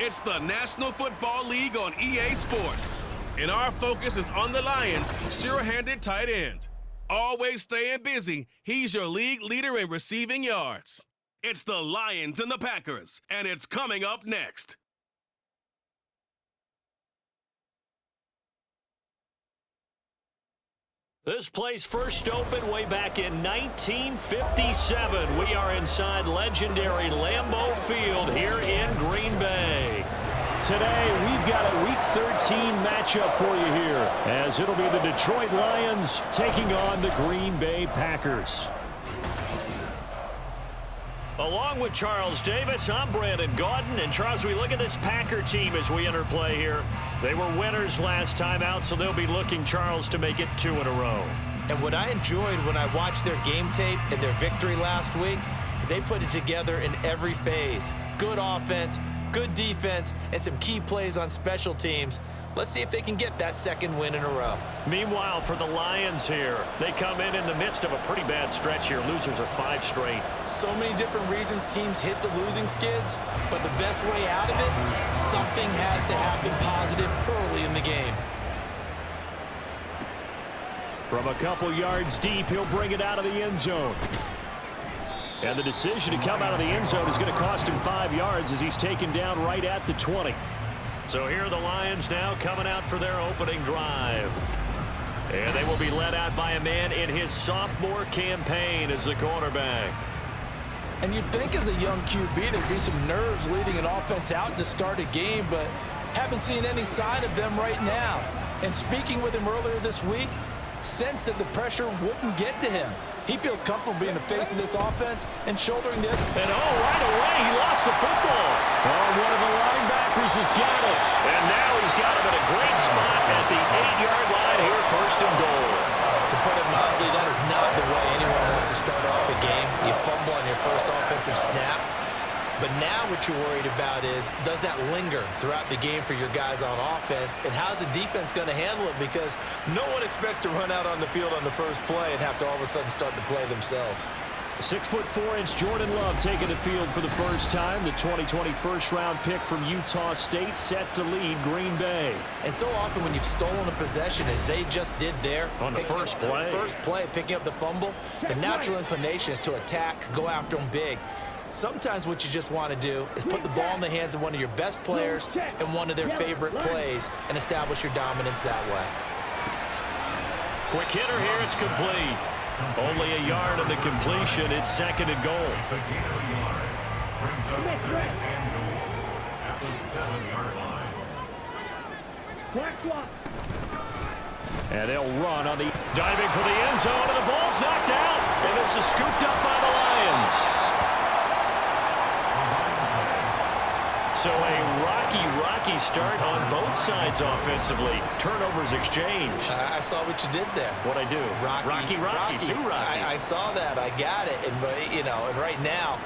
It's the National Football League on EA Sports. And our focus is on the Lions' sure-handed tight end. Always staying busy, he's your league leader in receiving yards. It's the Lions and the Packers, and it's coming up next. This place first opened way back in 1957. We are inside legendary Lambeau Field here in Green Bay. Today, we've got a Week 13 matchup for you here, as it'll be the Detroit Lions taking on the Green Bay Packers. Along with Charles Davis, I'm Brandon Gaudin. And Charles, we look at this Packer team as we enter play here. They were winners last time out, so they'll be looking, Charles, to make it 2 in a row. And what I enjoyed when I watched their game tape and their victory last week is they put it together in every phase. Good offense, good defense, and some key plays on special teams. Let's see if they can get that second win in a row. Meanwhile, for the Lions here, they come in the midst of a pretty bad stretch here. Losers of 5 straight. So many different reasons teams hit the losing skids, but the best way out of it, something has to happen positive early in the game. From a couple yards deep, he'll bring it out of the end zone. And the decision to come out of the end zone is going to cost him 5 yards as he's taken down right at the 20. So here are the Lions now coming out for their opening drive. And they will be led out by a man in his sophomore campaign as the quarterback. And you'd think as a young QB there'd be some nerves leading an offense out to start a game, but haven't seen any sign of them right now. And speaking with him earlier this week, sensed that the pressure wouldn't get to him. He feels comfortable being the face of this offense and shouldering this. And right away, he lost the football. Oh, one of the linebackers has got it. And now he's got him in a great spot at the 8-yard line here, first and goal. To put it mildly, that is not the way anyone wants to start off a game. You fumble on your first offensive snap. But now what you're worried about is, does that linger throughout the game for your guys on offense? And how's the defense going to handle it? Because no one expects to run out on the field on the first play and have to all of a sudden start to play themselves. 6'4" Jordan Love taking the field for the first time. The 2020 first-round pick from Utah State set to lead Green Bay. And so often when you've stolen a possession, as they just did there, on the first play, picking up the fumble, the natural inclination is to attack, go after them big. Sometimes what you just want to do is put the ball in the hands of one of your best players and one of their favorite plays and establish your dominance that way. Quick hitter here, it's complete. Only a yard of the completion. It's second and goal. And they'll run on the diving for the end zone, and the ball's knocked out. And this is scooped up by the Lions. So a rocky start on both sides offensively. Turnovers exchanged. I saw what you did there. What'd I do? Rocky. Two Rockies. I saw that. I got it. And right now,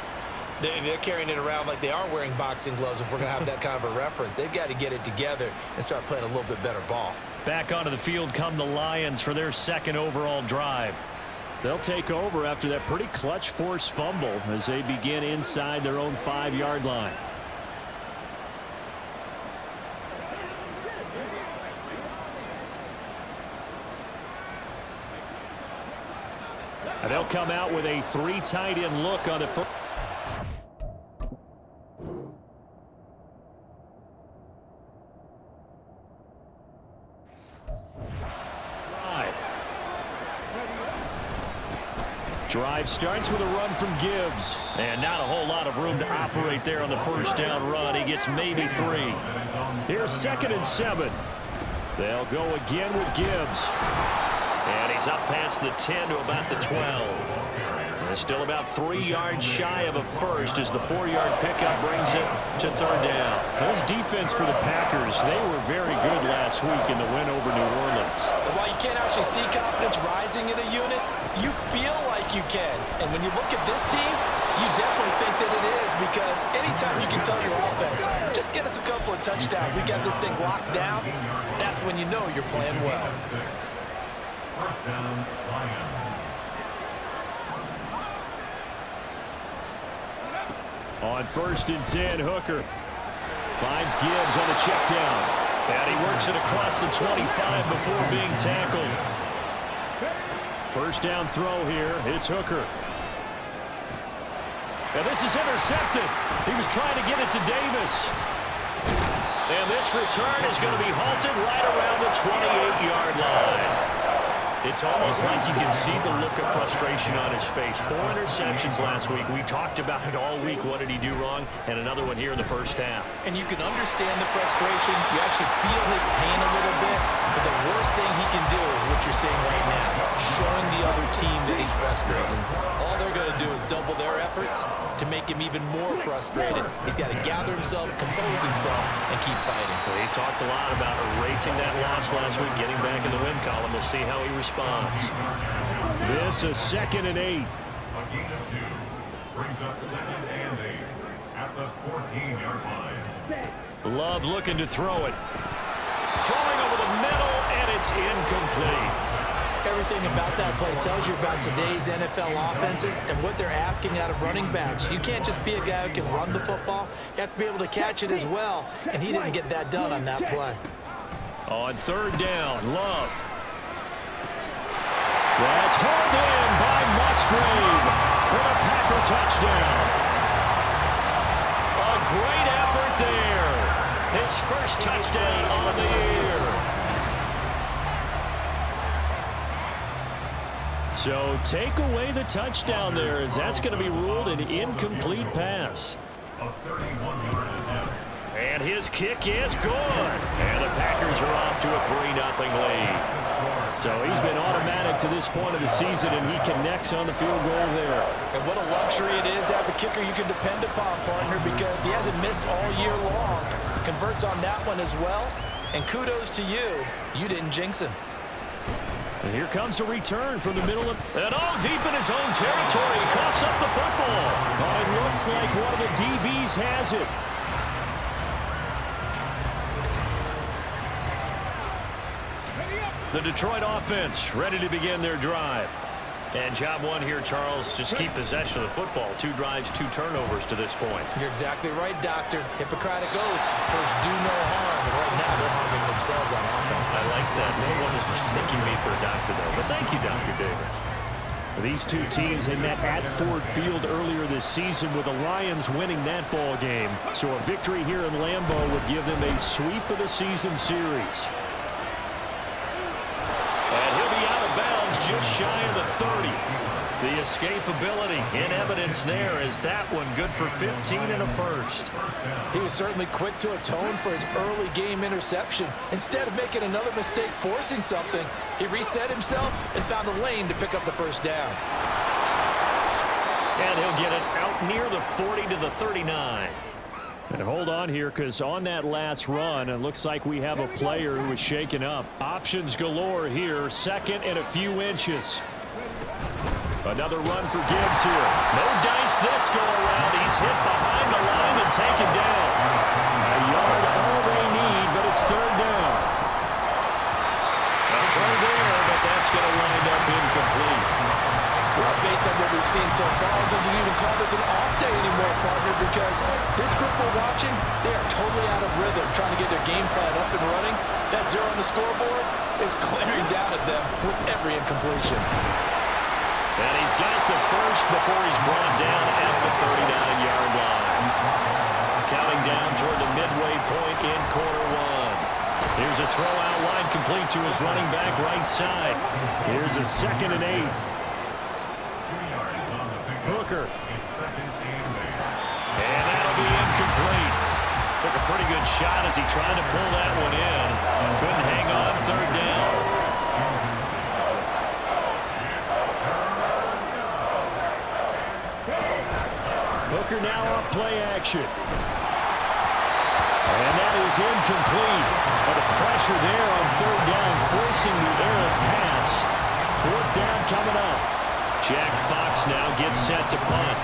they're carrying it around like they are wearing boxing gloves. If we're going to have that kind of a reference, they've got to get it together and start playing a little bit better ball. Back onto the field come the Lions for their second overall drive. They'll take over after that pretty clutch forced fumble as they begin inside their own 5-yard line. And they'll come out with a 3 tight end look on the foot. Drive starts with a run from Gibbs. And not a whole lot of room to operate there on the first down run. He gets maybe 3. Here's 2nd and 7. They'll go again with Gibbs. And he's up past the 10 to about the 12. They're still about 3 yards shy of a first as the 4-yard pickup brings it to third down. This defense for the Packers, they were very good last week in the win over New Orleans. While you can't actually see confidence rising in a unit, you feel like you can. And when you look at this team, you definitely think that it is, because anytime you can tell your offense, just get us a couple of touchdowns, we got this thing locked down, that's when you know you're playing well. First down, Lions. On 1st and 10, Hooker Finds Gibbs on the check down. And he works it across the 25 before being tackled. First down throw here. It's Hooker. And this is intercepted. He was trying to get it to Davis. And this return is going to be halted right around the 28-yard line. It's almost like you can see the look of frustration on his face. 4 interceptions last week. We talked about it all week. What did he do wrong? And another one here in the first half. And you can understand the frustration. You actually feel his pain a little bit. But the worst thing he can do is what you're saying right now, showing the other team that he's frustrated. All they're going to do is double their efforts to make him even more frustrated. He's got to gather himself, compose himself, and keep fighting. Well, he talked a lot about erasing that loss last week, getting back in the win column. We'll see how he responds. This is 2nd and 8. A gain of 2 brings up 2nd and 8 at the 14-yard line. Love looking to throw it. Throwing over the middle, and it's incomplete. Everything about that play tells you about today's NFL offenses and what they're asking out of running backs. You can't just be a guy who can run the football. You have to be able to catch it as well, and he didn't get that done on that play. On 3rd down, Love. That's hauled in by Musgrave for the Packer touchdown. A great effort there. His first touchdown on the year. So take away the touchdown there, as that's going to be ruled an incomplete pass. A 31-yard attempt. And his kick is good. And the Packers are off to a 3-0 lead. So he's been automatic to this point of the season, and he connects on the field goal there. And what a luxury it is to have a kicker you can depend upon, partner, because he hasn't missed all year long. Converts on that one as well. And kudos to you. You didn't jinx him. And here comes a return from the middle of... And all deep in his own territory. He coughs up the football. Oh, it looks like one of the DBs has it. The Detroit offense ready to begin their drive. And job one here, Charles, just keep possession of the football. 2 drives, 2 turnovers to this point. You're exactly right, Doctor. Hippocratic oath. First, do no harm. And right now, they're harming themselves on offense. I like that. No one is mistaking me for a doctor, though. But thank you, Dr. Davis. These two teams had met at Ford Field earlier this season, with the Lions winning that ball game. So a victory here in Lambeau would give them a sweep of the season series. And he'll be out of bounds just shy of the 30. The escapability in evidence there, is that one good for 15 and a first. He was certainly quick to atone for his early game interception. Instead of making another mistake forcing something, he reset himself and found a lane to pick up the first down. And he'll get it out near the 40 to the 39. And hold on here, because on that last run, it looks like we have a player who is shaken up. Options galore here, 2nd and a few inches. Another run for Gibbs here. No dice this go around. He's hit behind the line and taken down. A yard all they need, but it's 3rd down. A throw there, but that's going to wind up incomplete. Well, based on what we've seen so far, I don't think you can even call this an off day anymore, partner, because this group we're watching, they are totally out of rhythm, trying to get their game plan up and running. That 0 on the scoreboard is glaring down at them with every incompletion. And he's got the first before he's brought down at the 39-yard line. Counting down toward the midway point in quarter 1. Here's a throw out wide, complete to his running back right side. Here's a 2nd and 8. Hooker. And that'll be incomplete. Took a pretty good shot as he tried to pull that one in. Couldn't hang on 3rd down. Hooker now up play action. And that is incomplete. But the pressure there on 3rd down, forcing the errant pass. 4th down coming up. Jack Fox now gets set to punt.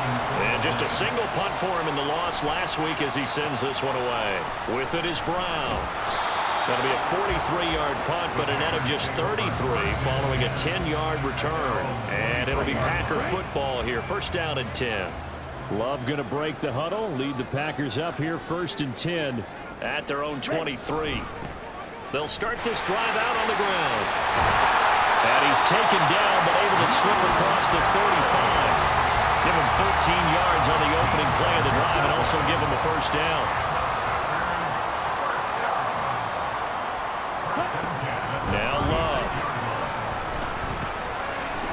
And just a single punt for him in the loss last week as he sends this one away. With it is Brown. That'll be a 43-yard punt, but a net of just 33 following a 10-yard return. And it'll be Packer football here. 1st down and 10. Love going to break the huddle, lead the Packers up here 1st and 10 at their own 23. They'll start this drive out on the ground. And he's taken down, but able to slip across the 35. Give him 13 yards on the opening play of the drive and also give him a first down. Now Love.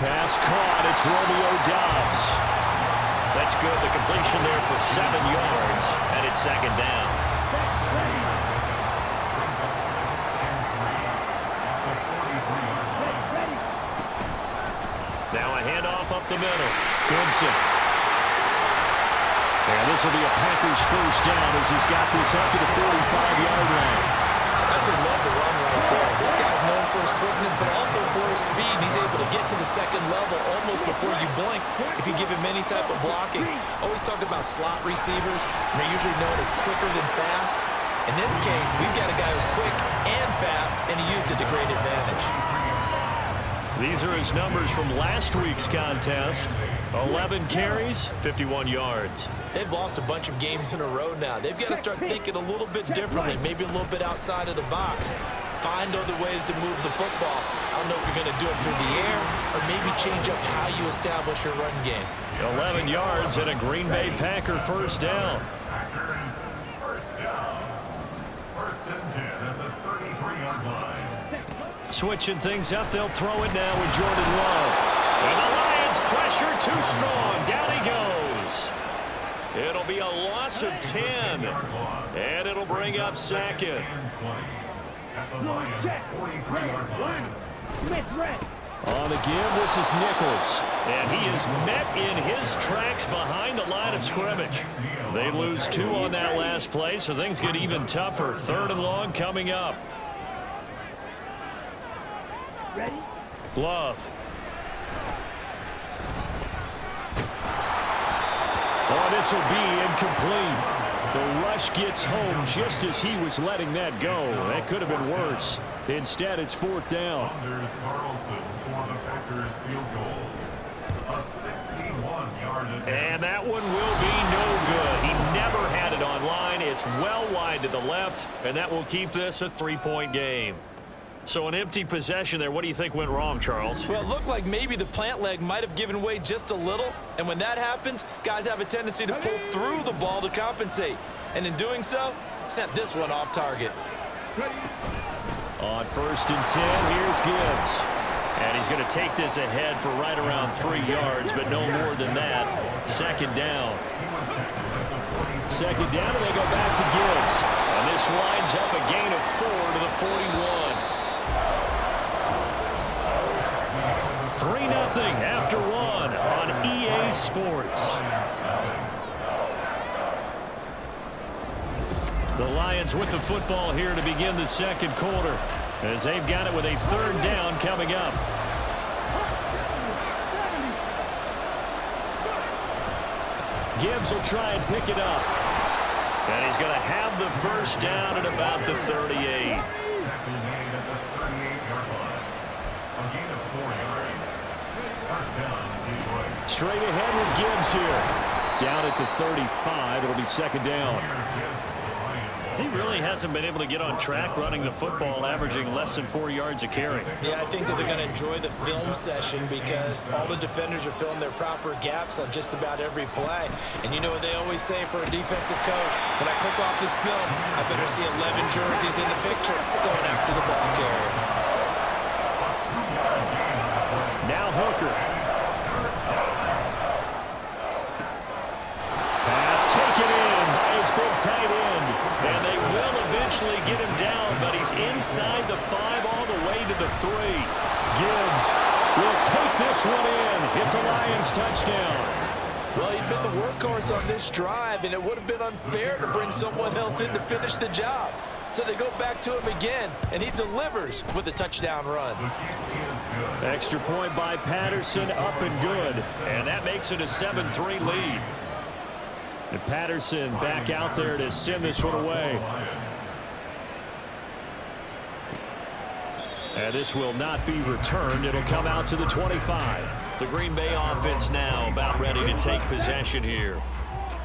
Pass caught. It's Romeo Doubs. That's good. The completion there for 7 yards, and it's second down. Now a handoff up the middle. Goodson. And this will be a Packers first down as he's got this up to the 45-yard line. That's a love to run right there. This guy's known for his quickness, but also for his speed. He's able to get to the second level almost before you blink if you give him any type of blocking. Always talk about slot receivers, and they're usually known as quicker than fast. In this case, we've got a guy who's quick and fast, and he used it to great advantage. These are his numbers from last week's contest. 11 carries, 51 yards. They've lost a bunch of games in a row now. They've got to start thinking a little bit differently, maybe a little bit outside of the box. Find other ways to move the football. I don't know if you're going to do it through the air or maybe change up how you establish your run game. 11 yards and a Green Bay Packer first down. Packers first down. First and 10 at the 33-yard line. Switching things up, they'll throw it now with Jordan Love. And the Lions pressure too strong. Down he goes. It'll be a loss of 10. And it'll bring up second. At the Lions 43-yard line. On the give, this is Nichols. And he is met in his tracks behind the line of scrimmage. They lose 2 on that last play, so things get even tougher. 3rd and long coming up. Love. Oh, this will be incomplete. The rush gets home just as he was letting that go. That could have been worse. Instead, it's 4th down. Anders Carlson for the Packers field goal. A 61-yard attempt. And that one will be no good. He never had it on line. It's well wide to the left, and that will keep this a 3-point game. So an empty possession there. What do you think went wrong, Charles? Well, it looked like maybe the plant leg might have given way just a little. And when that happens, guys have a tendency to pull through the ball to compensate. And in doing so, sent this one off target. On 1st and 10, here's Gibbs. And he's going to take this ahead for right around 3 yards, but no more than that. 2nd down. 2nd down, and they go back to Gibbs. And this winds up a gain of 4 to the 41. 3-0 after 1 on EA Sports. The Lions with the football here to begin the 2nd quarter as they've got it with a 3rd down coming up. Gibbs will try and pick it up. And he's going to have the first down at about the 38. Straight ahead with Gibbs here. Down at the 35. It'll be 2nd down. He really hasn't been able to get on track running the football, averaging less than 4 yards a carry. Yeah, I think that they're going to enjoy the film session because all the defenders are filling their proper gaps on just about every play. And you know what they always say for a defensive coach? When I click off this film, I better see 11 jerseys in the picture going after the ball carrier. Now Hooker. Pass taken in by his big tight end. And they will eventually get him down, but he's inside the 5 all the way to the 3. Gibbs will take this one in. It's a Lions touchdown. Well, he'd been the workhorse on this drive, and it would have been unfair to bring someone else in to finish the job. So they go back to him again, and he delivers with a touchdown run. Extra point by Patterson, up and good. And that makes it a 7-3 lead. And Patterson back out there to send this one away. And this will not be returned. It'll come out to the 25. The Green Bay offense now about ready to take possession here.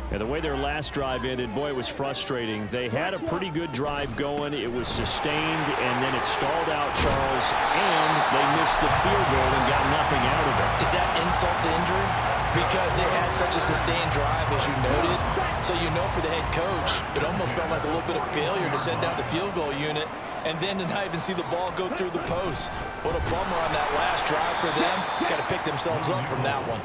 And the way their last drive ended, boy, it was frustrating. They had a pretty good drive going. It was sustained, and then it stalled out, Charles, and they missed the field goal and got nothing out of it. Is that insult to injury? Because they had such a sustained drive, as you noted. So you know for the head coach, it almost felt like a little bit of failure to send out the field goal unit and then to not even see the ball go through the post. What a bummer on that last drive for them. Got to pick themselves up from that one.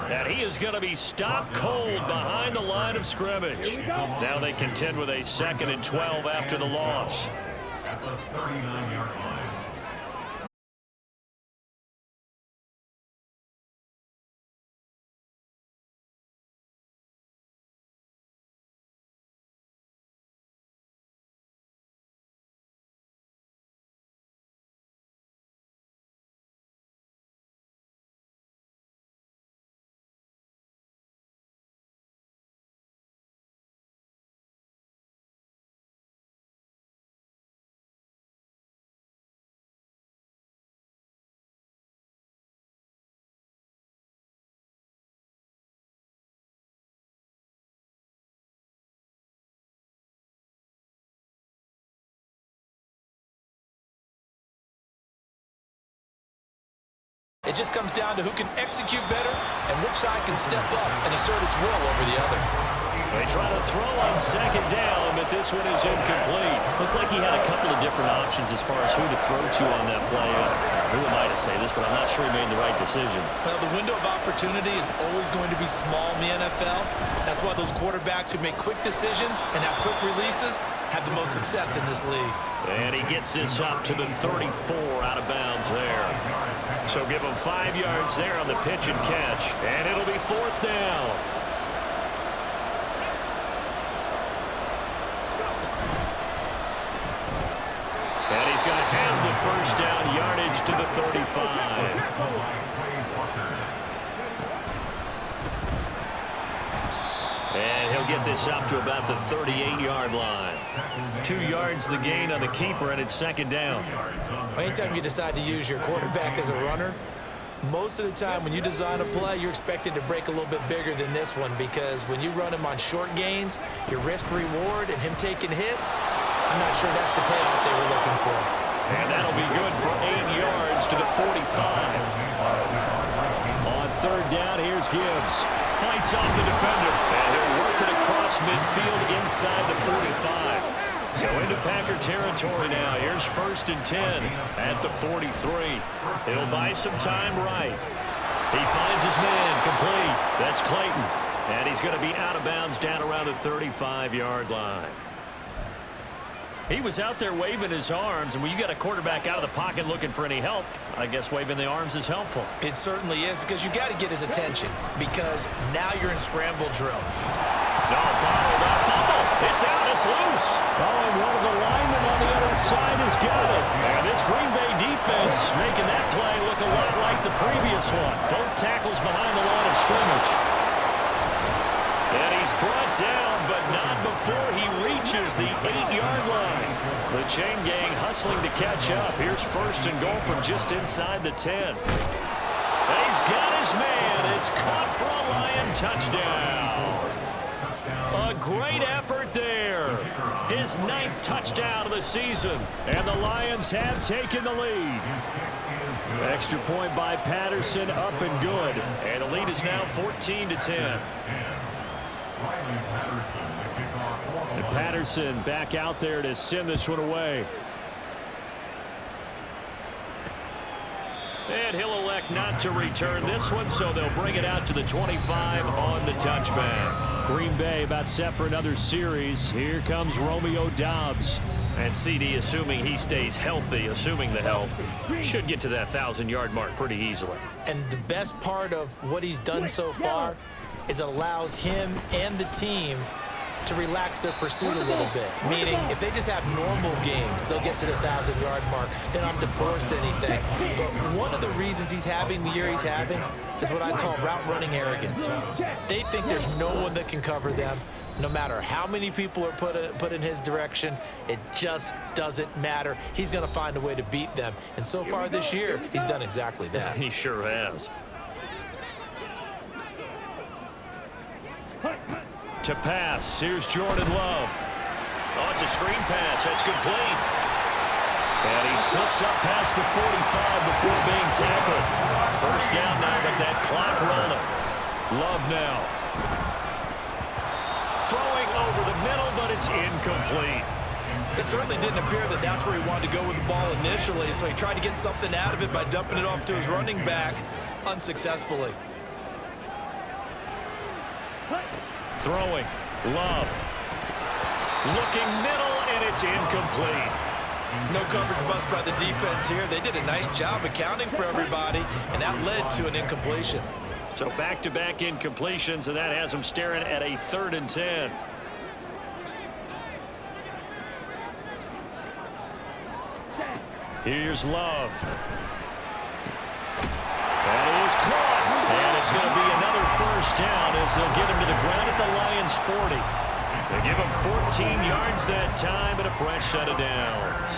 And he is going to be stopped cold behind the line of scrimmage. Now they contend with a 2nd and 12 after the loss. At the 39-yard line. It just comes down to who can execute better and which side can step up and assert its will over the other. They try to throw on 2nd down, but this one is incomplete. Looked like he had a couple of different options as far as who to throw to on that play. Who am I to say this, but I'm not sure he made the right decision. Well, the window of opportunity is always going to be small in the NFL. That's why those quarterbacks who make quick decisions and have quick releases have the most success in this league. And he gets this up to the 34 out of bounds there. So give him 5 yards there on the pitch and catch. And it'll be 4th down. And he's going to have the 1st down yardage to the 35. And he'll get this up to about the 38-yard line. 2 yards the gain on the keeper, and it's 2nd down. Anytime you decide to use your quarterback as a runner, most of the time when you design a play, you're expected to break a little bit bigger than this one, because when you run him on short gains, your risk-reward and him taking hits, I'm not sure that's the payoff they were looking for. And that'll be good for 8 yards to the 45. On 3rd down, here's Gibbs. Fights off the defender, and he'll work it across midfield inside the 45. So into Packer territory now. Here's 1st and 10 at the 43. He'll buy some time right. He finds his man complete. That's Clayton. And he's going to be out of bounds down around the 35-yard line. He was out there waving his arms, and when you got a quarterback out of the pocket looking for any help, I guess waving the arms is helpful. It certainly is, because you got to get his attention, because now you're in scramble drill. No, bottled up, fumble. It's out, it's loose. Oh, and one of the linemen on the other side has got it. And this Green Bay defense making that play look a lot like the previous one. Both tackles behind the line of scrimmage. And he's brought down, but not before he reaches the 8-yard line. The chain gang hustling to catch up. Here's 1st and goal from just inside the 10. And he's got his man. It's caught for a Lion touchdown. A great effort there. His 9th touchdown of the season. And the Lions have taken the lead. Extra point by Patterson, up and good. And the lead is now 14-10. And Patterson back out there to send this one away. And he'll elect not to return this one, so they'll bring it out to the 25 on the touchback. Green Bay about set for another series. Here comes Romeo Doubs. And CD, assuming he stays healthy, assuming the health, should get to that 1,000-yard mark pretty easily. And the best part of what he's done so far is it allows him and the team to relax their pursuit a little bit. Meaning, if they just have normal games, they'll get to the 1,000-yard mark. They don't have to force anything. But one of the reasons he's having the year he's having is what I call route running arrogance. They think there's no one that can cover them. No matter how many people are put in his direction, it just doesn't matter. He's going to find a way to beat them. And so far this year, he's done exactly that. He sure has. to pass. Here's Jordan Love. Oh, it's a screen pass. That's complete. And he slips up past the 45 before being tackled. First down now, but that clock rolling. Love now. Throwing over the middle, but it's incomplete. It certainly didn't appear that that's where he wanted to go with the ball initially, so he tried to get something out of it by dumping it off to his running back unsuccessfully. Throwing. Love. Looking middle, and it's incomplete. No coverage bust by the defense here. They did a nice job accounting for everybody, and that led to an incompletion. So back-to-back incompletions, and that has them staring at a 3rd and 10. Here's Love. That is caught. And it's going to be another first down as they'll get him to the ground at the Lions' 40. They give him 14 yards that time and a fresh set of downs.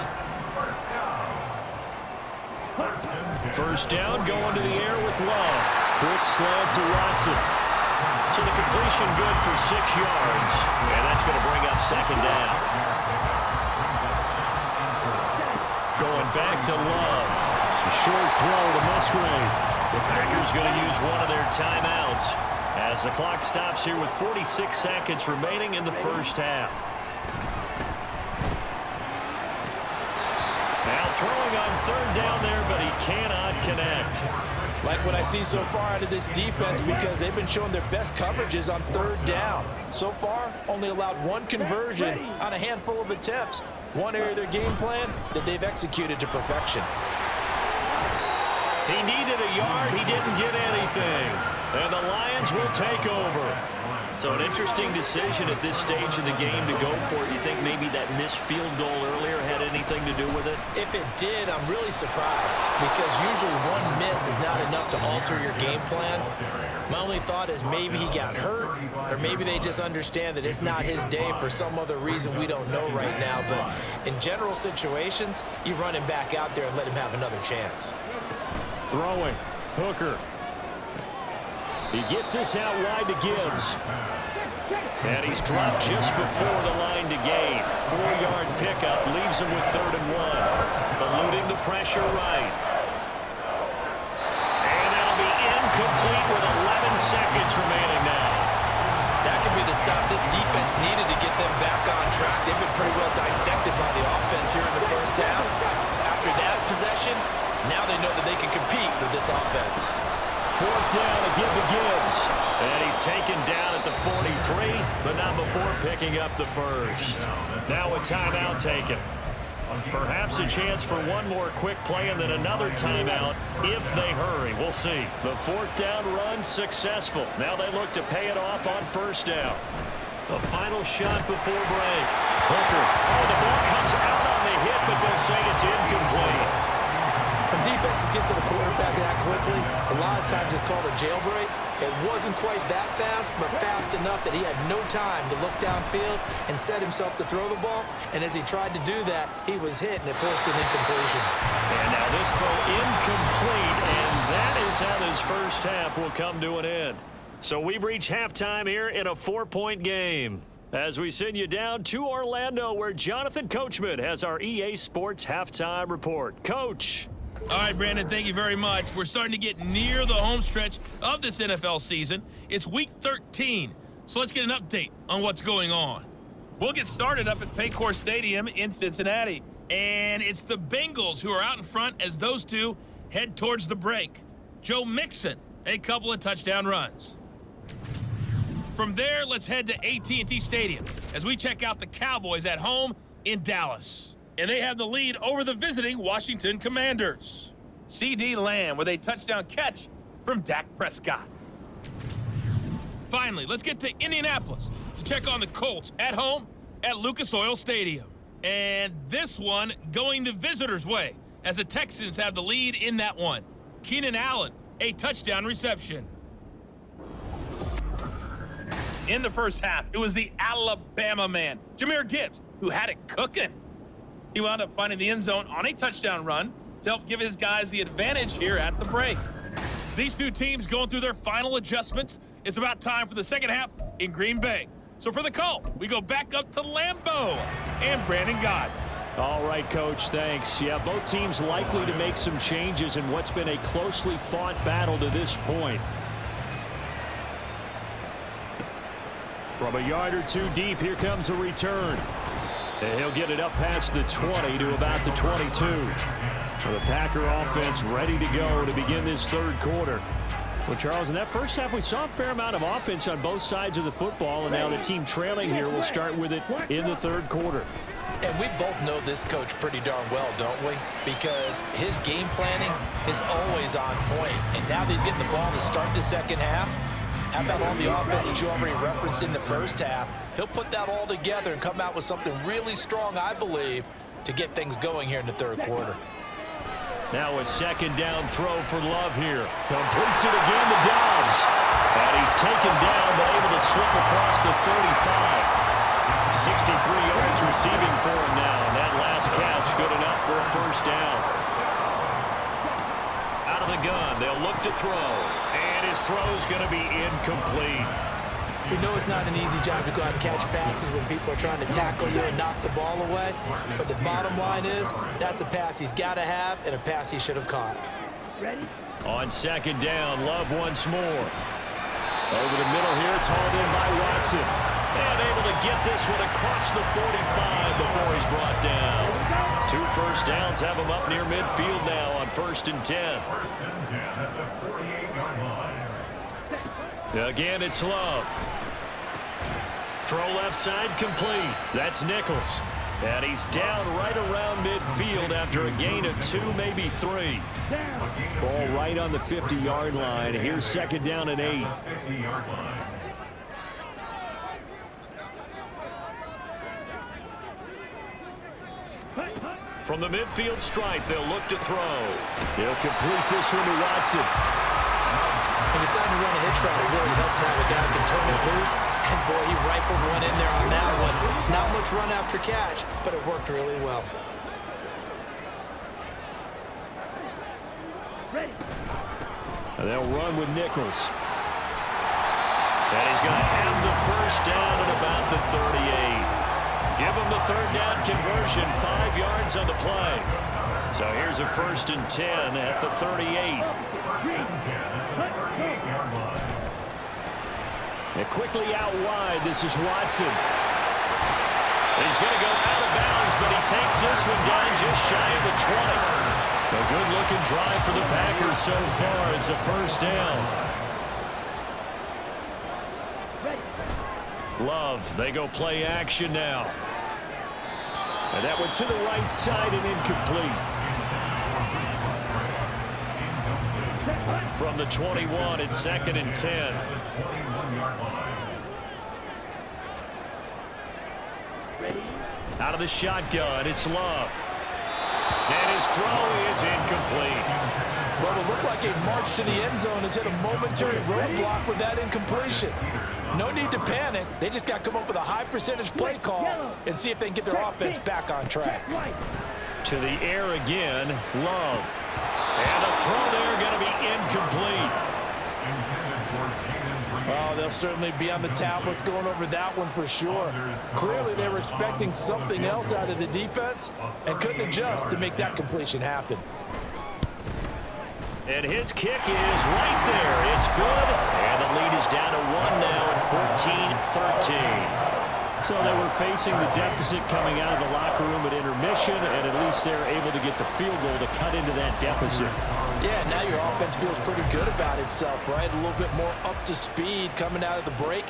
First down going to the air with Love. Quick slant to Watson. So the completion good for 6 yards. And that's going to bring up 2nd down. Going back to Love. A short throw to Musgrave. The Packers going to use one of their timeouts as the clock stops here with 46 seconds remaining in the first half. Now throwing on 3rd down there, but he cannot connect. Like what I see so far out of this defense, because they've been showing their best coverages on 3rd down. So far, only allowed 1 conversion on a handful of attempts. One area of their game plan that they've executed to perfection. He needed a yard. He didn't get anything. And the Lions will take over. So an interesting decision at this stage of the game to go for it. You think maybe that missed field goal earlier had anything to do with it? If it did, I'm really surprised, because usually one miss is not enough to alter your game plan. My only thought is maybe he got hurt, or maybe they just understand that it's not his day for some other reason we don't know right now. But in general situations, you run him back out there and let him have another chance. Throwing. Hooker. He gets this out wide to Gibbs. And he's dropped just before the line to gain. 4-yard pickup leaves him with 3rd and 1. Eluding the pressure right. And that'll be incomplete with 11 seconds remaining now. That could be the stop this defense needed to get them back on track. They've been pretty well dissected by the offense here in the first half. After that possession, now they know that they can compete with this offense. 4th down to give to Gibbs. And he's taken down at the 43, but not before picking up the first. Now a timeout taken. Perhaps a chance for one more quick play and then another timeout if they hurry. We'll see. The 4th down run successful. Now they look to pay it off on 1st down. The final shot before break. Hooker. Oh, the ball comes out on the hit, but they'll say it's incomplete. When defenses get to the quarterback that quickly, a lot of times it's called a jailbreak. It wasn't quite that fast, but fast enough that he had no time to look downfield and set himself to throw the ball. And as he tried to do that, he was hit, and it forced an incompletion. And now this throw incomplete, and that is how this first half will come to an end. So we've reached halftime here in a 4-point game. As we send you down to Orlando, where Jonathan Coachman has our EA Sports halftime report. Coach. All right, Brandon, thank you very much. We're starting to get near the home stretch of this NFL season. It's week 13, so let's get an update on what's going on. We'll get started up at Paycor Stadium in Cincinnati, and it's the Bengals who are out in front as those two head towards the break. Joe Mixon, a couple of touchdown runs. From there, let's head to AT&T Stadium as we check out the Cowboys at home in Dallas. And they have the lead over the visiting Washington Commanders. C.D. Lamb with a touchdown catch from Dak Prescott. Finally, let's get to Indianapolis to check on the Colts at home at Lucas Oil Stadium. And this one going the visitors' way as the Texans have the lead in that one. Keenan Allen, a touchdown reception. In the first half, it was the Alabama man, Jahmyr Gibbs, who had it cooking. He wound up finding the end zone on a touchdown run to help give his guys the advantage here at the break. These two teams going through their final adjustments. It's about time for the second half in Green Bay. So for the call, we go back up to Lambeau and Brandon Gott. All right, Coach, thanks. Yeah, both teams likely to make some changes in what's been a closely fought battle to this point. From a yard or two deep, here comes a return. And he'll get it up past the 20 to about the 22. The Packer offense ready to go to begin this third quarter. Well, Charles, in that first half, we saw a fair amount of offense on both sides of the football, and now the team trailing here will start with it in the third quarter. And we both know this coach pretty darn well, don't we? Because his game planning is always on point. And now that he's getting the ball to start the second half, how about all the offense that you already referenced in the first half? He'll put that all together and come out with something really strong, I believe, to get things going here in the third quarter. Now a second down throw for Love here. Completes it again to Dobbs. And he's taken down but able to slip across the 35. 63 yards receiving for him now. And that last catch good enough for a first down. Out of the gun, they'll look to throw. And his throw's going to be incomplete. We know it's not an easy job to go out and catch passes when people are trying to tackle you and knock the ball away. But the bottom line is, that's a pass he's got to have and a pass he should have caught. On second down, Love once more. Over the middle here, it's hauled in by Watson. And able to get this one across the 45 before he's brought down. 2 first downs have him up near midfield now on 1st and 10. First and 10 at the 48-yard line. Again, it's Love. Throw left side complete. That's Nichols. And he's down right around midfield after a gain of 2, maybe 3. Ball right on the 50-yard line. Here's second down and 8. 50-yard line. From the midfield stripe, they'll look to throw. They'll complete this one to Watson. And deciding to run a hitch route, it really helped to have a guy who can turn it loose. And boy, he rifled one in there on that one. Not much run after catch, but it worked really well. And they'll run with Nichols. And he's going to have the first down at about the 38. Give him the third down conversion, 5 yards on the play. So here's a 1st and 10 at the 38. And quickly out wide, this is Watson. He's going to go out of bounds, but he takes this one down just shy of the 20. A good-looking drive for the Packers so far. It's a first down. Love, they go play action now. And that one to the right side and incomplete. From the 21, it's 2nd and 10. Out of the shotgun, it's Love. And his throw is incomplete. Well, it looked like a march to the end zone has hit a momentary roadblock with that incompletion. No need to panic. They just got to come up with a high percentage play call and see if they can get their offense back on track. To the air again, Love. And a throw there going to be incomplete. Oh, they'll certainly be on the tablets going over that one for sure. Clearly, they were expecting something else out of the defense and couldn't adjust to make that completion happen. And his kick is right there. It's good. And the lead is down to 1 now at 14-13. So they were facing the deficit coming out of the locker room at intermission, and at least they're able to get the field goal to cut into that deficit. Yeah, now your offense feels pretty good about itself, right? A little bit more up to speed coming out of the break.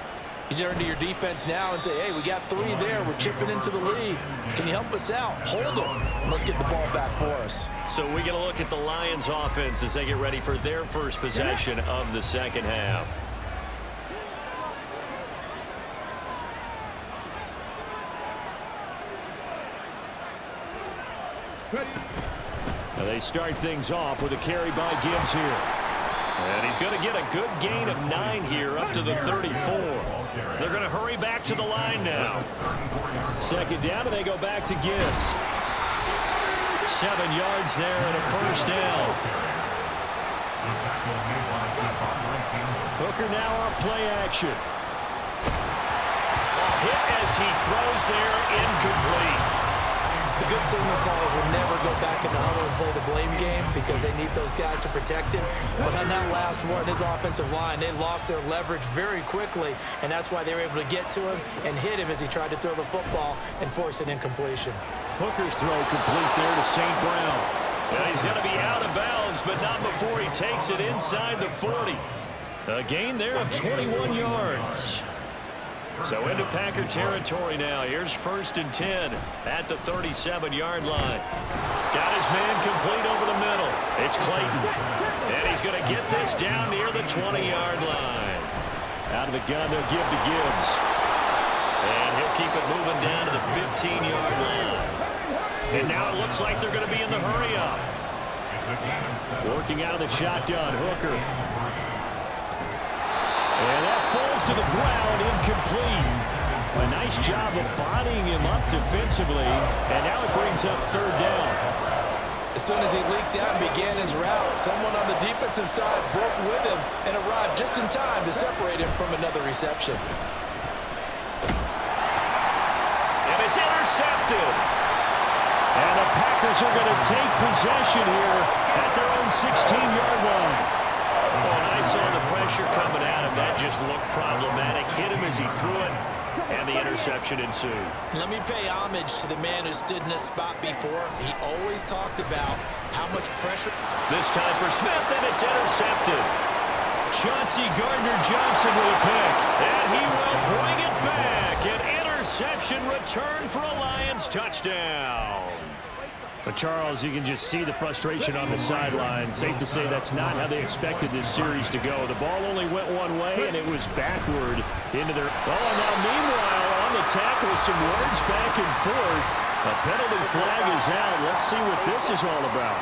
You turn to your defense now and say, hey, we got 3 there. We're chipping into the lead. Can you help us out? Hold them. Let's get the ball back for us. So we get a look at the Lions offense as they get ready for their first possession of the second half. Now they start things off with a carry by Gibbs here. And he's going to get a good gain of 9 here up to the 34. They're going to hurry back to the line now. Second down, and they go back to Gibbs. 7 yards there and a first down. Hooker now on play action. hit as he throws there, incomplete. The good signal callers will never go back in the huddle and play the blame game because they need those guys to protect him. But on that last one, his offensive line, they lost their leverage very quickly, and that's why they were able to get to him and hit him as he tried to throw the football and force an incompletion. Hooker's throw complete there to St. Brown. And he's going to be out of bounds, but not before he takes it inside the 40. A gain there of 21 yards. So into Packer territory now. Here's 1st and 10 at the 37-yard line. Got his man complete over the middle. It's Clayton. And he's going to get this down near the 20-yard line. Out of the gun, they'll give to Gibbs. And he'll keep it moving down to the 15-yard line. And now it looks like they're going to be in the hurry-up. Working out of the shotgun, Hooker. And that falls to the ground, incomplete. A nice job of bodying him up defensively, and now it brings up 3rd down. As soon as he leaked out and began his route, someone on the defensive side broke with him and arrived just in time to separate him from another reception. And it's intercepted. And the Packers are going to take possession here at their own 16-yard line. Oh, and I saw the pressure coming at him. That just looked problematic. Hit him as he threw it, and the interception ensued. Let me pay homage to the man who stood in this spot before. He always talked about how much pressure. This time for Smith, and it's intercepted. Chauncey Gardner-Johnson with a pick, and he will bring it back. An interception return for a Lions touchdown. But Charles, you can just see the frustration on the sideline. Safe to say that's not how they expected this series to go. The ball only went one way, and it was backward into their... Oh, and now meanwhile, on the tackle, some words back and forth. A penalty flag is out. Let's see what this is all about.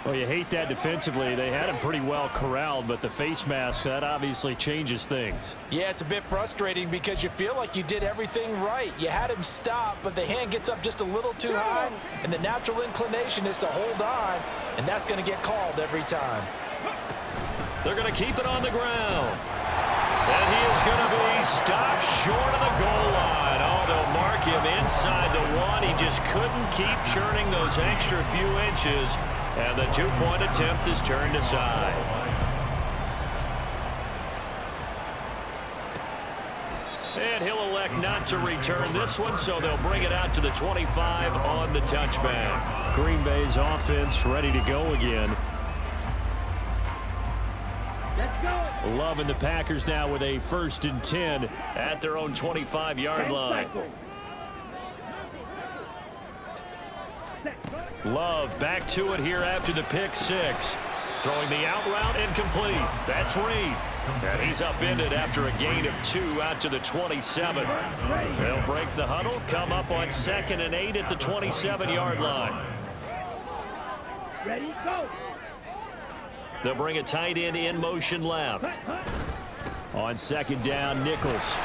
Well, you hate that defensively. They had him pretty well corralled, but the face mask, that obviously changes things. Yeah, it's a bit frustrating because you feel like you did everything right. You had him stop, but the hand gets up just a little too high, and the natural inclination is to hold on, and that's going to get called every time. They're going to keep it on the ground. And he is going to be stopped short of the goal line. Oh, they'll mark him inside the 1. He just couldn't keep churning those extra few inches. And the 2-point attempt is turned aside. And he'll elect not to return this one, so they'll bring it out to the 25 on the touchback. Green Bay's offense ready to go again. Love and the Packers now with a 1st and 10 at their own 25-yard line. Love back to it here after the pick 6. Throwing the out route incomplete. That's Reed. And he's upended after a gain of 2 out to the 27. They'll break the huddle, come up on 2nd and 8 at the 27-yard line. Ready, go. They'll bring a tight end in motion left. On 2nd down, Nichols.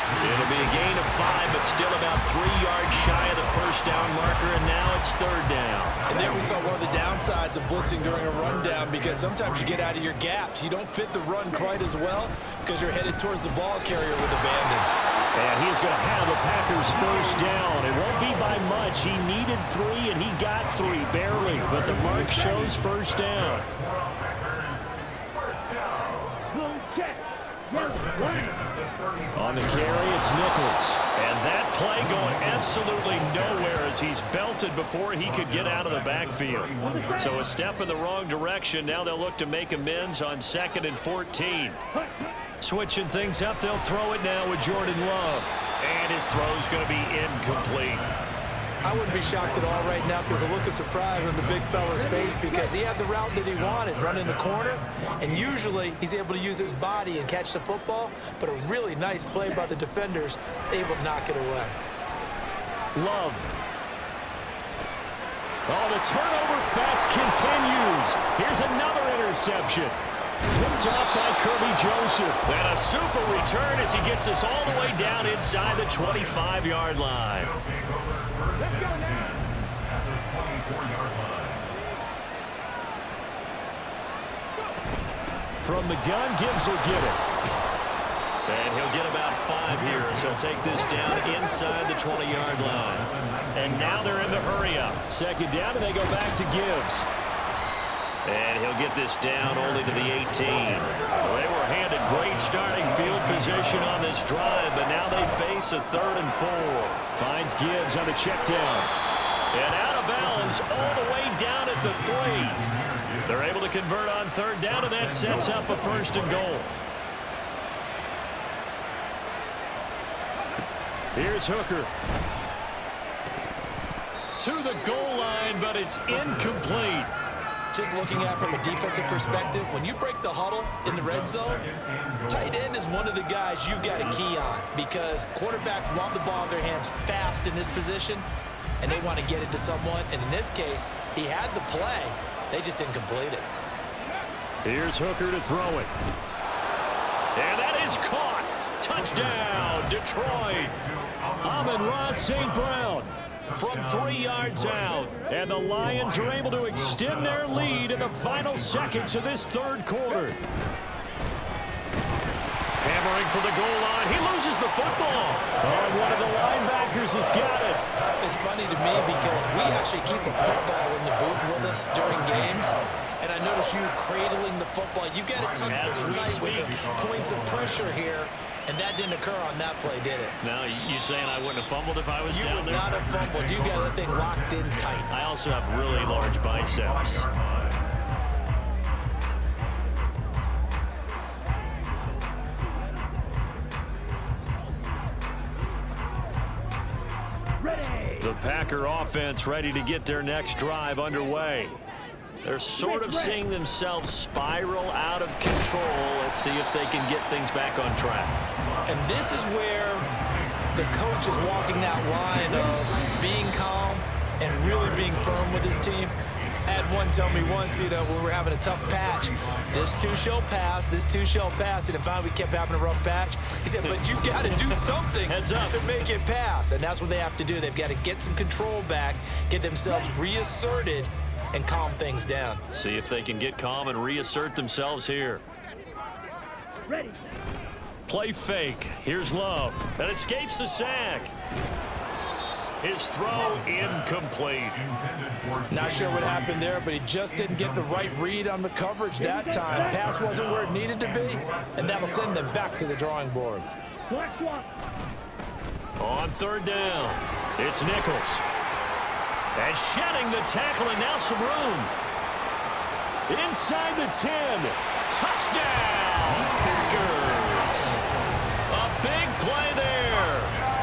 It'll be a gain of 5, but still about 3 yards shy of the 1st down marker, and now it's 3rd down. And there we saw one of the downsides of blitzing during a rundown, because sometimes you get out of your gaps. You don't fit the run quite as well because you're headed towards the ball carrier with abandon. And he's going to have the Packers 1st down. It won't be by much. He needed 3, and he got 3, barely. But the mark shows 1st down. On the carry, it's Nichols. And that play going absolutely nowhere as he's belted before he could get out of the backfield. So a step in the wrong direction. Now they'll look to make amends on 2nd and 14. Switching things up, they'll throw it now with Jordan Love. And his throw's going to be incomplete. I wouldn't be shocked at all right now if there's a look of surprise on the big fella's face, because he had the route that he wanted, running the corner, and usually he's able to use his body and catch the football, but a really nice play by the defenders, able to knock it away. Love. Oh, the turnover fest continues. Here's another interception. Picked up by Kirby Joseph. And a super return as he gets us all the way down inside the 25-yard line. From the gun, Gibbs will get it. And he'll get about 5 here, so he'll take this down inside the 20-yard line. And now they're in the hurry-up. Second down, and they go back to Gibbs. And he'll get this down only to the 18. They were handed great starting field position on this drive, but now they face a 3rd and 4. Finds Gibbs on the check down. And out of bounds all the way down at the 3. They're able to convert on 3rd down, and that sets up a 1st and goal. Here's Hooker. To the goal line, but it's incomplete. Just looking at it from a defensive perspective, when you break the huddle in the red zone, tight end is one of the guys you've got to key on because quarterbacks want the ball in their hands fast in this position, and they want to get it to someone. And in this case, he had the play. They just didn't complete it. Here's Hooker to throw it. And that is caught. Touchdown, Detroit. Amon-Ra St. Brown from 3 yards out. And the Lions are able to extend their lead in the final seconds of this 3rd quarter. Hammering for the goal line. He loses the football. Oh, one of the linebackers has got it. It's funny to me because we actually keep a football in the booth with us during games. And I notice you cradling the football. You get it tucked pretty tight with the points of pressure here. And that didn't occur on that play, did it? Now, you saying I wouldn't have fumbled if I was down there? You would not have fumbled. You got that thing locked in tight. I also have really large biceps. The Packer offense ready to get their next drive underway. They're sort of seeing themselves spiral out of control. Let's see if they can get things back on track. And this is where the coach is walking that line of being calm and really being firm with his team. I had one tell me once, when we were having a tough patch, this too shall pass, this too shall pass. And finally we kept having a rough patch. He said, but you got to do something to make it pass. And that's what they have to do. They've got to get some control back, get themselves reasserted, and calm things down. See if they can get calm and reassert themselves here. Ready. Play fake. Here's Love. That escapes the sack. His throw incomplete. Not sure what happened there, but he just didn't get the right read on the coverage that time. Pass wasn't where it needed to be, and that'll send them back to the drawing board. On 3rd down, it's Nichols. And shedding the tackle, and now some room. Inside the 10. Touchdown, Packers. A big play there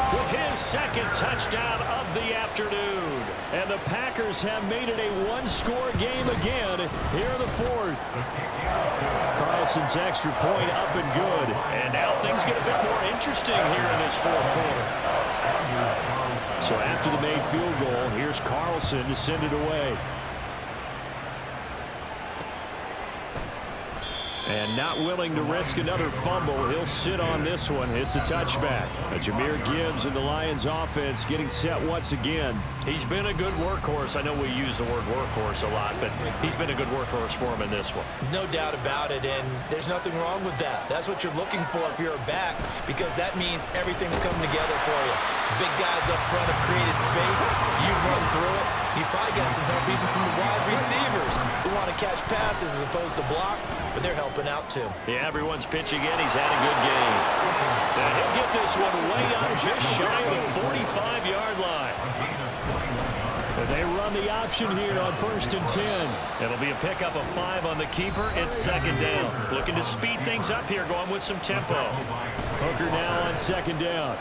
with his 2nd touchdown of the afternoon. And the Packers have made it a one-score game again here in the 4th. Carlson's extra point up and good. And now things get a bit more interesting here in this 4th quarter. So after the made field goal, here's Carlson to send it away. And not willing to risk another fumble, he'll sit on this one. It's a touchback. Jahmyr Gibbs and the Lions offense getting set once again. He's been a good workhorse. I know we use the word workhorse a lot, but he's been a good workhorse for him in this one. No doubt about it, and there's nothing wrong with that. That's what you're looking for if you're a back, because that means everything's coming together for you. Big guys up front have created space. You've run through it. You've probably got some help even from the wide receivers who want to catch passes as opposed to block, but they're helping out too. Yeah, everyone's pitching in. He's had a good game. And he'll get this one way up just shy of the 45-yard line. And they run the option here on 1st and 10. It'll be a pickup of 5 on the keeper. It's 2nd down. Looking to speed things up here, going with some tempo. Hooker now on 2nd down.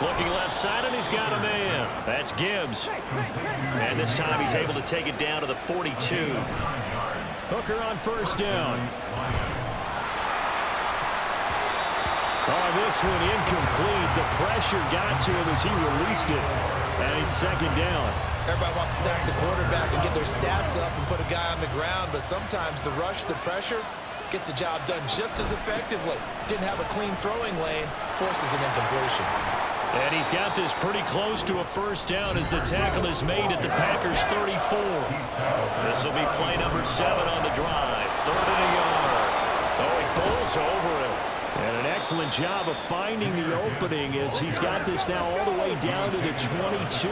Looking left side, and he's got a man. That's Gibbs. And this time he's able to take it down to the 42. Hooker on 1st down. Oh, this one incomplete. The pressure got to him as he released it. And it's 2nd down. Everybody wants to sack the quarterback and get their stats up and put a guy on the ground, but sometimes the rush, the pressure, gets the job done just as effectively. Didn't have a clean throwing lane, forces an incompletion. And he's got this pretty close to a 1st down as the tackle is made at the Packers' 34. This will be play number 7 on the drive. 3rd and a yard. Oh, he pulls over him. And an excellent job of finding the opening as he's got this now all the way down to the 22.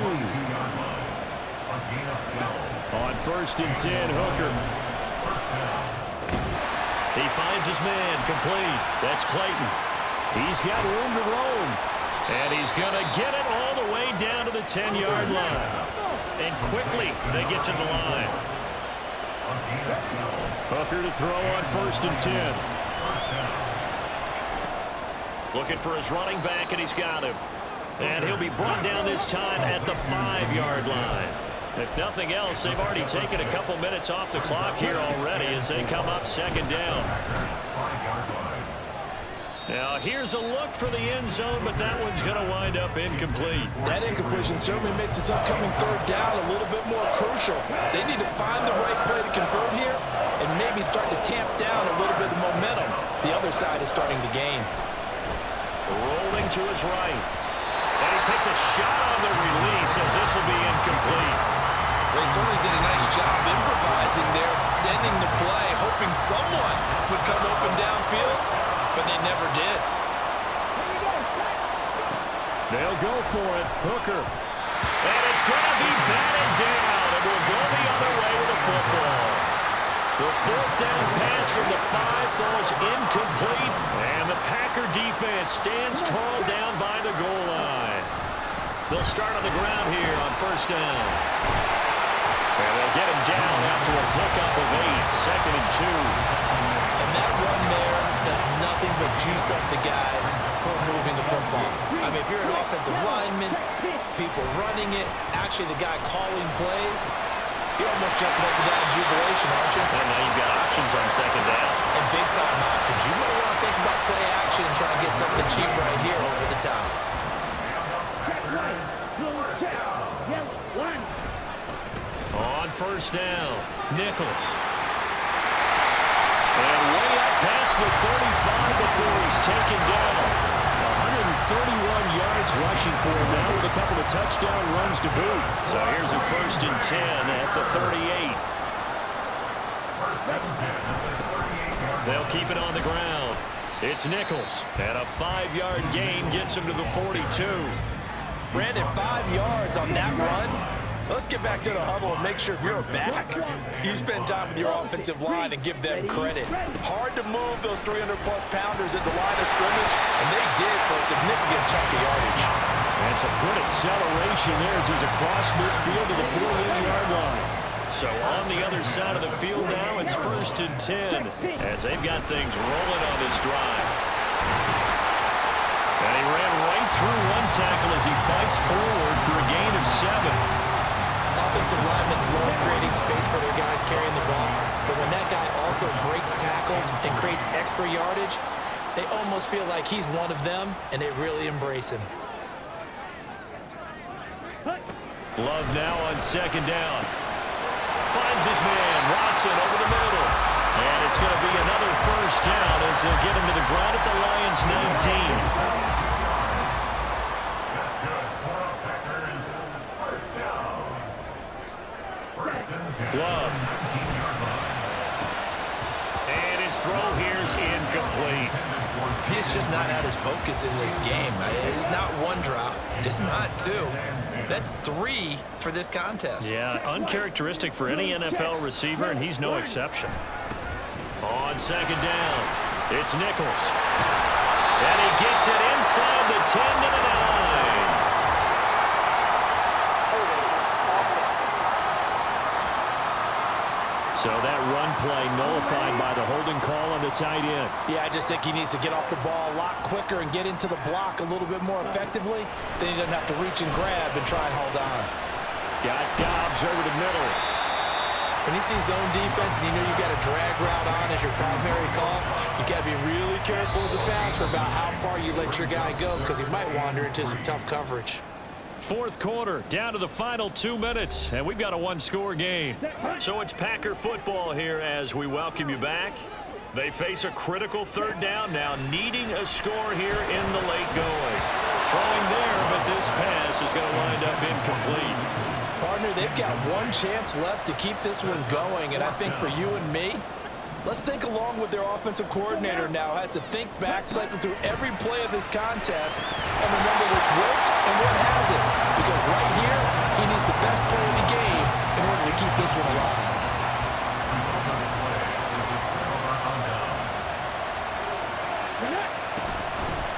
On 1st and 10, Hooker. He finds his man, complete. That's Clayton. He's got room to roam. And he's going to get it all the way down to the 10-yard line. And quickly, they get to the line. Hooker to throw on 1st and 10. Looking for his running back, and he's got him. And he'll be brought down this time at the 5-yard line. If nothing else, they've already taken a couple minutes off the clock here already as they come up 2nd down. Now, here's a look for the end zone, but that one's going to wind up incomplete. That incompletion certainly makes this upcoming 3rd down a little bit more crucial. They need to find the right play to convert here and maybe start to tamp down a little bit of momentum the other side is starting to gain. Rolling to his right. And he takes a shot on the release as this will be incomplete. They certainly did a nice job improvising there, extending the play, hoping someone would come open downfield, but they never did. They'll go for it. Hooker. And it's going to be batted down, and we'll go the other way with the football. The 4th down pass from the 5 throws incomplete, and the Packer defense stands tall down by the goal line. They'll start on the ground here on 1st down. And they'll get him down after a pickup of 8, 2nd and 2. And that run there does nothing but juice up the guys who are moving the football. I mean, if you're an offensive lineman, people running it, actually the guy calling plays, you're almost jumping up and down in jubilation, aren't you? And now you've got options on 2nd down. And big-time options. You might want to think about play action and try and get something cheap right here over the top. On 1st down, Nichols. And way up past the 35 before he's taken down. 131 yards rushing for him now with a couple of touchdown runs to boot. So here's a 1st and 10 at the 38. They'll keep it on the ground. It's Nichols. And a 5-yard gain gets him to the 42. Brandon, 5 yards on that run. Let's get back to the huddle and make sure if you're a back, you spend time with your offensive line and give them credit. Hard to move those 300-plus pounders at the line of scrimmage, and they did for a significant chunk of yardage. And some good acceleration there as he's across midfield to the 48-yard line. So on the other side of the field now, it's 1st and 10 as they've got things rolling on this drive. And he ran right through one tackle as he fights forward for a gain of 7. Offensive linemen love creating space for their guys carrying the ball, but when that guy also breaks tackles and creates extra yardage, they almost feel like he's one of them, and they really embrace him. Love now on 2nd down. Finds his man, Watson, over the middle. And it's going to be another 1st down as they'll get him to the ground at the Lions' 19. Love. And his throw here's incomplete. He has just not had his focus in this game. It's not one drop. It's not 2. That's 3 for this contest. Yeah, uncharacteristic for any NFL receiver, and he's no exception. On 2nd down, it's Nichols. And he gets it inside the 10 to the 9. So that run play nullified by the holding call on the tight end. Yeah, I just think he needs to get off the ball a lot quicker and get into the block a little bit more effectively. Then he doesn't have to reach and grab and try and hold on. Got Dobbs over the middle. When you see zone defense and you know you've got a drag route on as your primary call, you got to be really careful as a passer about how far you let your guy go because he might wander into some tough coverage. 4th quarter, down to the final 2 minutes, and we've got a one-score game. So it's Packer football here as we welcome you back. They face a critical 3rd down now, needing a score here in the late going. Throwing there, but this pass is going to wind up incomplete. Partner, they've got one chance left to keep this one going, and I think for you and me, Let's think along with their offensive coordinator now. Has to think back, cycle through every play of this contest, and remember what's worked and what hasn't. Because right here, he needs the best play in the game in order to keep this one alive.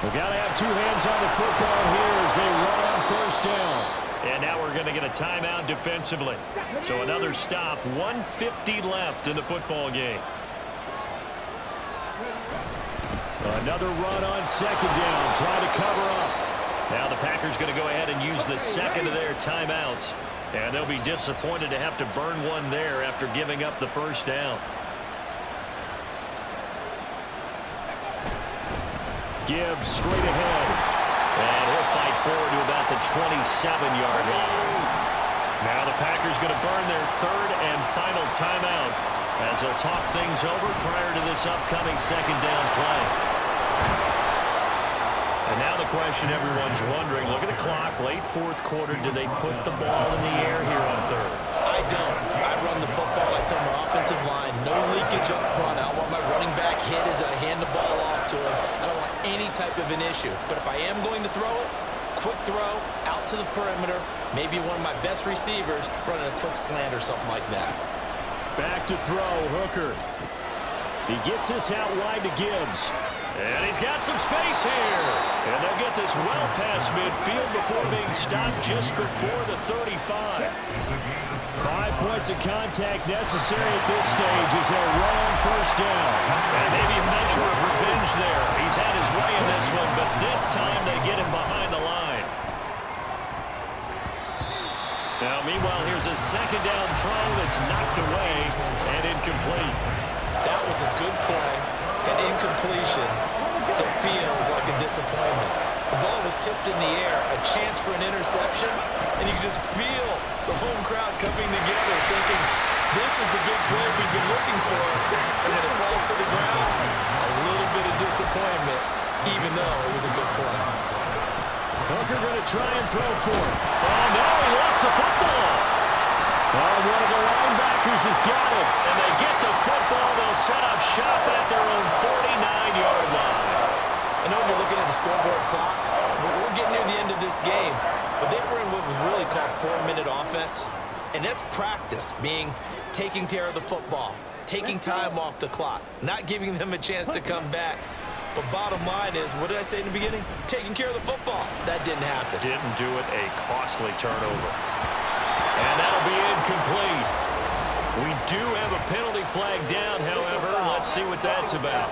We've got to have two hands on the football here as they run on first down. And now we're going to get a timeout defensively. So another stop, 1:50 left in the football game. Another run on second down, trying to cover up. Now the Packers going to go ahead and use the second of their timeouts. And they'll be disappointed to have to burn one there after giving up the first down. Gibbs straight ahead. And he'll fight forward to about the 27-yard line. Now the Packers going to burn their third and final timeout as they'll talk things over prior to this upcoming second down play. And now the question everyone's wondering, look at the clock, late fourth quarter, do they put the ball in the air here on third? I don't. I run the football. I tell my offensive line, no leakage up front. I don't want my running back hit as I hand the ball off to him. I don't want any type of an issue. But if I am going to throw it, quick throw, out to the perimeter, maybe one of my best receivers running a quick slant or something like that. Back to throw, Hooker. He gets this out wide to Gibbs. And he's got some space here. And they'll get this well past midfield before being stopped just before the 35. 5 points of contact necessary at this stage as they'll run on first down. And maybe a measure of revenge there. He's had his way in this one, but this time they get him behind the line. Now, meanwhile, here's a second down throw that's knocked away and incomplete. That was a good play, an incompletion that feels like a disappointment. The ball was tipped in the air, a chance for an interception, and you can just feel the home crowd coming together thinking, this is the big play we've been looking for. And when it falls to the ground, a little bit of disappointment, even though it was a good play. Hooker going to try and throw for it. Oh, no, he lost the football. Oh, one of the linebackers has got it. And they get the football. They'll set up shop at their own 49-yard line. I know you're looking at the scoreboard clock. We're getting near the end of this game. But they were in what was really called 4-minute offense. And that's practice, meaning taking care of the football, taking time off the clock, not giving them a chance to come back. But bottom line is, what did I say in the beginning? Taking care of the football. That didn't happen. Didn't do it. A costly turnover. And that'll be incomplete. We do have a penalty flag down, however. Let's see what that's about.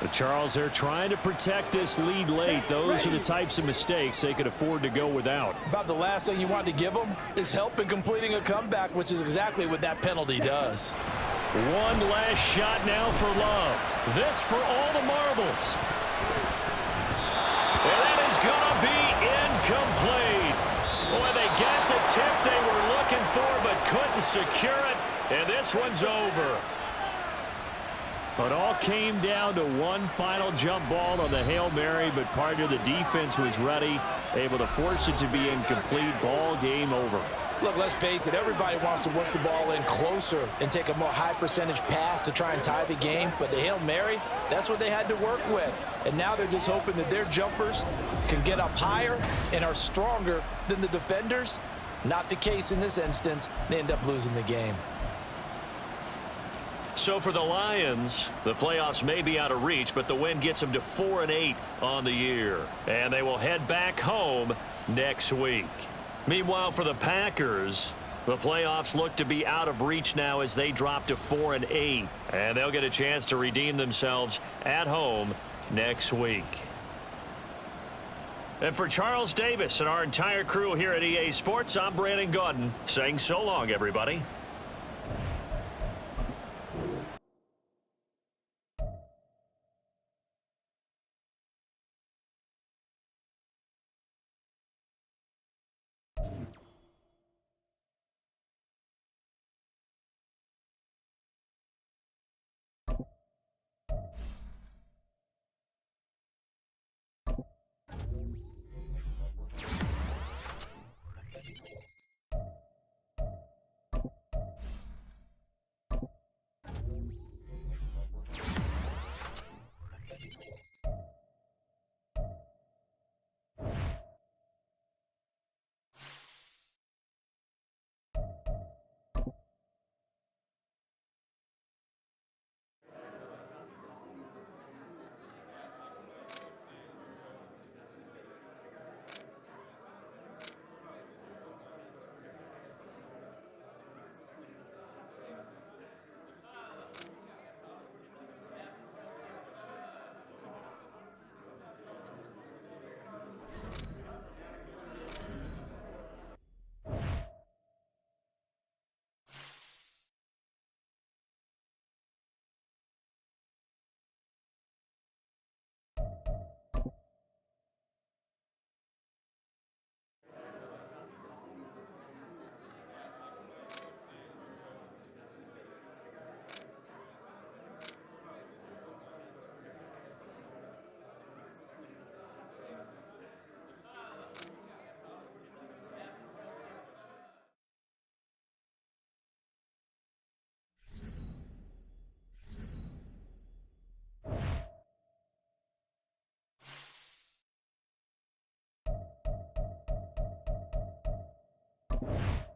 But Charles, they're trying to protect this lead late. Those are the types of mistakes they could afford to go without. About the last thing you want to give them is help in completing a comeback, which is exactly what that penalty does. One last shot now for Love. This for all the marbles. And that is going to be incomplete. Boy, they got the tip they were looking for but couldn't secure it. And this one's over. But all came down to one final jump ball on the Hail Mary, but part of the defense was ready, able to force it to be incomplete. Ball game over. Look, let's face it, everybody wants to work the ball in closer and take a more high percentage pass to try and tie the game. But the Hail Mary, that's what they had to work with. And now they're just hoping that their jumpers can get up higher and are stronger than the defenders. Not the case in this instance. They end up losing the game. So for the Lions, the playoffs may be out of reach, but the win gets them to 4-8 on the year. And they will head back home next week. Meanwhile, for the Packers, the playoffs look to be out of reach now as they drop to 4-8. And they'll get a chance to redeem themselves at home next week. And for Charles Davis and our entire crew here at EA Sports, I'm Brandon Gaudin saying so long, everybody. go.